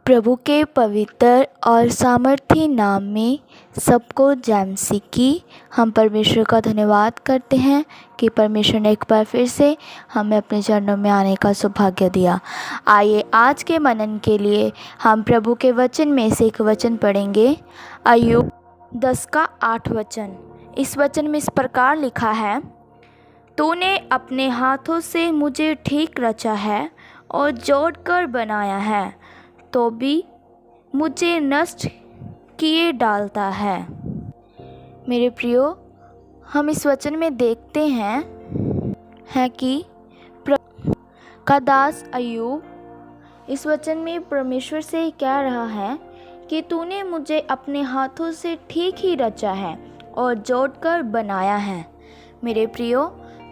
प्रभु के पवित्र और सामर्थी नाम में सबको जय मसीह की। हम परमेश्वर का धन्यवाद करते हैं कि परमेश्वर ने एक बार फिर से हमें अपने चरणों में आने का सौभाग्य दिया। आइए आज के मनन के लिए हम प्रभु के वचन में से एक वचन पढ़ेंगे। अय्यूब 10:8 वचन। इस वचन में इस प्रकार लिखा है, तूने अपने हाथों से मुझे ठीक रचा है और जोड़कर बनाया है, तो भी मुझे नष्ट किए डालता है। मेरे प्रियो, हम इस वचन में देखते हैं कि का दास अय्यूब इस वचन में परमेश्वर से कह रहा है कि तूने मुझे अपने हाथों से ठीक ही रचा है और जोड़कर बनाया है। मेरे प्रियो,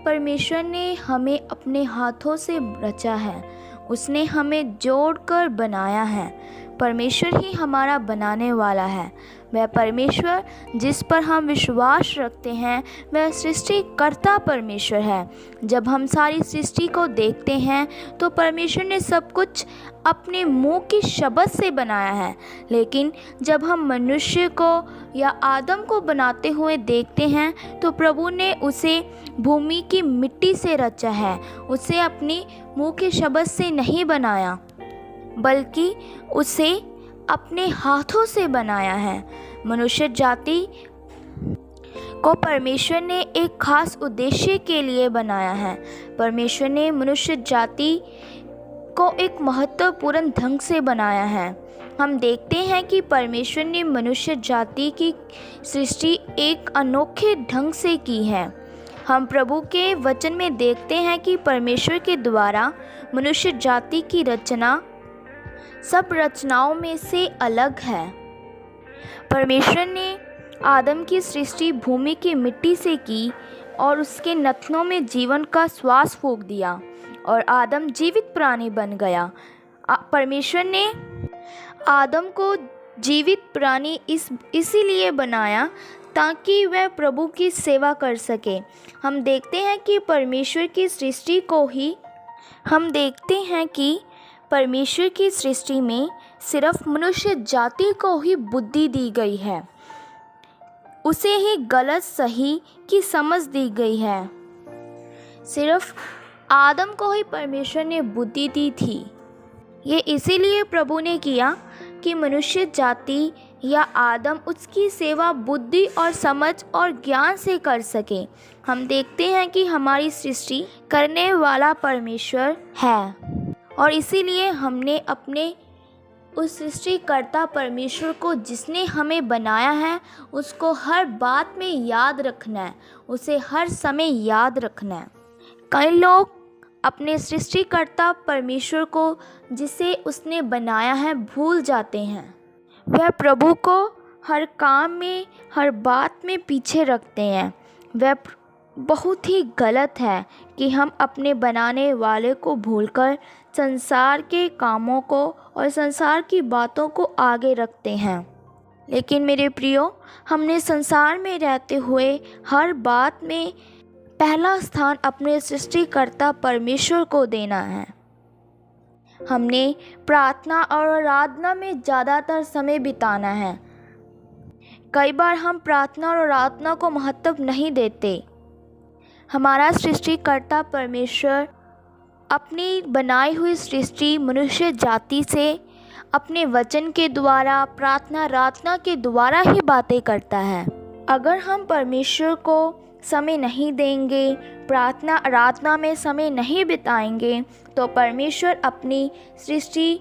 परमेश्वर ने हमें अपने हाथों से रचा है, उसने हमें जोड़कर बनाया है। परमेश्वर ही हमारा बनाने वाला है। वह परमेश्वर जिस पर हम विश्वास रखते हैं वह सृष्टिकर्ता परमेश्वर है। जब हम सारी सृष्टि को देखते हैं तो परमेश्वर ने सब कुछ अपने मुंह की शब्द से बनाया है, लेकिन जब हम मनुष्य को या आदम को बनाते हुए देखते हैं तो प्रभु ने उसे भूमि की मिट्टी से रचा है। उसे अपनी मुंह के शब्द से नहीं बनाया, बल्कि उसे अपने हाथों से बनाया है। मनुष्य जाति को परमेश्वर ने एक खास उद्देश्य के लिए बनाया है। परमेश्वर ने मनुष्य जाति को एक महत्वपूर्ण ढंग से बनाया है। हम देखते हैं कि परमेश्वर ने मनुष्य जाति की सृष्टि एक अनोखे ढंग से की है। हम प्रभु के वचन में देखते हैं कि परमेश्वर के द्वारा मनुष्य जाति की रचना सब रचनाओं में से अलग है। परमेश्वर ने आदम की सृष्टि भूमि की मिट्टी से की और उसके नथनों में जीवन का श्वास फूंक दिया और आदम जीवित प्राणी बन गया। परमेश्वर ने आदम को जीवित प्राणी इसीलिए बनाया ताकि वह प्रभु की सेवा कर सके। हम देखते हैं कि परमेश्वर की सृष्टि में सिर्फ मनुष्य जाति को ही बुद्धि दी गई है, उसे ही गलत सही की समझ दी गई है। सिर्फ आदम को ही परमेश्वर ने बुद्धि दी थी। ये इसीलिए प्रभु ने किया कि मनुष्य जाति या आदम उसकी सेवा बुद्धि और समझ और ज्ञान से कर सके। हम देखते हैं कि हमारी सृष्टि करने वाला परमेश्वर है और इसीलिए हमने अपने उस सृष्टिकर्ता परमेश्वर को, जिसने हमें बनाया है, उसको हर बात में याद रखना है, उसे हर समय याद रखना है। कई लोग अपने सृष्टिकर्ता परमेश्वर को, जिसे उसने बनाया है, भूल जाते हैं। वह प्रभु को हर काम में, हर बात में पीछे रखते हैं। वह बहुत ही गलत है कि हम अपने बनाने वाले को भूलकर संसार के कामों को और संसार की बातों को आगे रखते हैं। लेकिन मेरे प्रियो, हमने संसार में रहते हुए हर बात में पहला स्थान अपने सृष्टिकर्ता परमेश्वर को देना है। हमने प्रार्थना और आराधना में ज़्यादातर समय बिताना है। कई बार हम प्रार्थना और आराधना को महत्व नहीं देते। हमारा सृष्टिकर्ता परमेश्वर अपनी बनाई हुई सृष्टि मनुष्य जाति से अपने वचन के द्वारा, प्रार्थना आराधना के द्वारा ही बातें करता है। अगर हम परमेश्वर को समय नहीं देंगे, प्रार्थना आराधना में समय नहीं बिताएंगे, तो परमेश्वर अपनी सृष्टि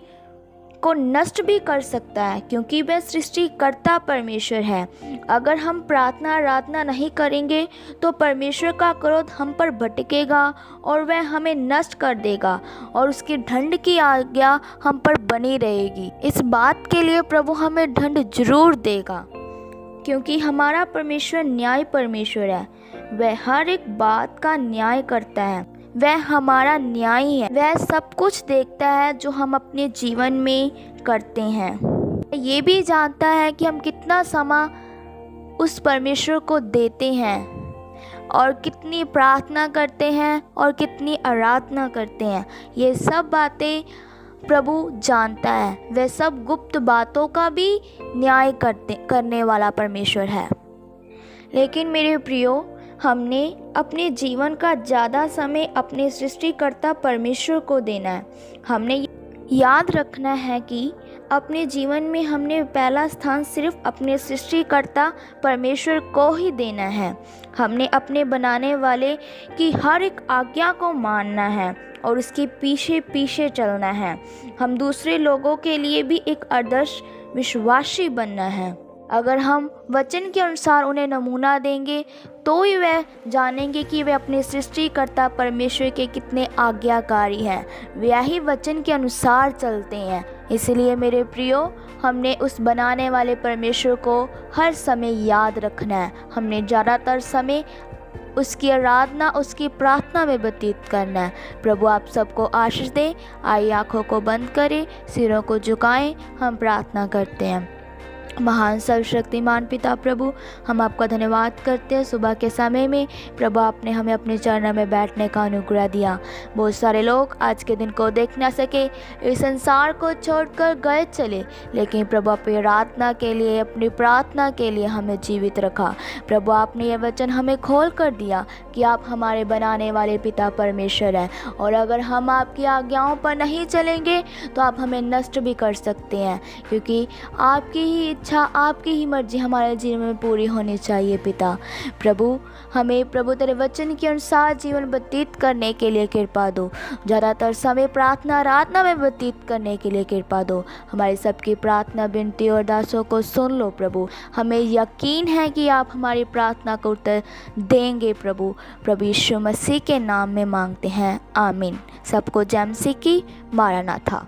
को नष्ट भी कर सकता है, क्योंकि वह सृष्टिकर्ता परमेश्वर है। अगर हम प्रार्थना आराधना नहीं करेंगे तो परमेश्वर का क्रोध हम पर भटकेगा और वह हमें नष्ट कर देगा और उसकी दंड की आज्ञा हम पर बनी रहेगी। इस बात के लिए प्रभु हमें दंड जरूर देगा, क्योंकि हमारा परमेश्वर न्याय परमेश्वर है। वह हर एक बात का न्याय करता है। वह हमारा न्यायी है। वह सब कुछ देखता है जो हम अपने जीवन में करते हैं। ये भी जानता है कि हम कितना समय उस परमेश्वर को देते हैं और कितनी प्रार्थना करते हैं और कितनी आराधना करते हैं। ये सब बातें प्रभु जानता है। वह सब गुप्त बातों का भी न्याय करने वाला परमेश्वर है। लेकिन मेरे प्रियो, हमने अपने जीवन का ज़्यादा समय अपने सृष्टिकर्ता परमेश्वर को देना है। हमने याद रखना है कि अपने जीवन में हमने पहला स्थान सिर्फ अपने सृष्टिकर्ता परमेश्वर को ही देना है। हमने अपने बनाने वाले की हर एक आज्ञा को मानना है और उसके पीछे पीछे चलना है। हम दूसरे लोगों के लिए भी एक आदर्श विश्वासी बनना है। अगर हम वचन के अनुसार उन्हें नमूना देंगे तो ही वह जानेंगे कि वे अपने सृष्टिकर्ता परमेश्वर के कितने आज्ञाकारी हैं। वे ही वचन के अनुसार चलते हैं। इसलिए मेरे प्रियो, हमने उस बनाने वाले परमेश्वर को हर समय याद रखना है। हमने ज़्यादातर समय उसकी आराधना, उसकी प्रार्थना में व्यतीत करना है। प्रभु आप सबको आशीष दे। आइए आँखों को बंद करें, सिरों को झुकाएं, हम प्रार्थना करते हैं। महान सर्वशक्तिमान पिता प्रभु, हम आपका धन्यवाद करते हैं। सुबह के समय में प्रभु आपने हमें अपने चरणों में बैठने का अनुग्रह दिया। बहुत सारे लोग आज के दिन को देख ना सके, इस संसार को छोड़कर गए चले, लेकिन प्रभु अपनी आराधना के लिए, अपनी प्रार्थना के लिए हमें जीवित रखा। प्रभु आपने ये वचन हमें खोल कर दिया कि आप हमारे बनाने वाले पिता परमेश्वर हैं, और अगर हम आपकी आज्ञाओं पर नहीं चलेंगे तो आप हमें नष्ट भी कर सकते हैं, क्योंकि आपकी ही इच्छा, आपकी ही मर्जी हमारे जीवन में पूरी होनी चाहिए। पिता प्रभु, हमें प्रभु तेरे वचन के अनुसार जीवन व्यतीत करने के लिए कृपा दो। ज़्यादातर समय प्रार्थना आराधना में व्यतीत करने के लिए कृपा दो। हमारी सबकी प्रार्थना, विनती और दासों को सुन लो प्रभु। हमें यकीन है कि आप हमारी प्रार्थना को उत्तर देंगे प्रभु। प्रभु यीशु मसीह के नाम में मांगते हैं, आमीन। सबको जय मसीह की। मारानाथा।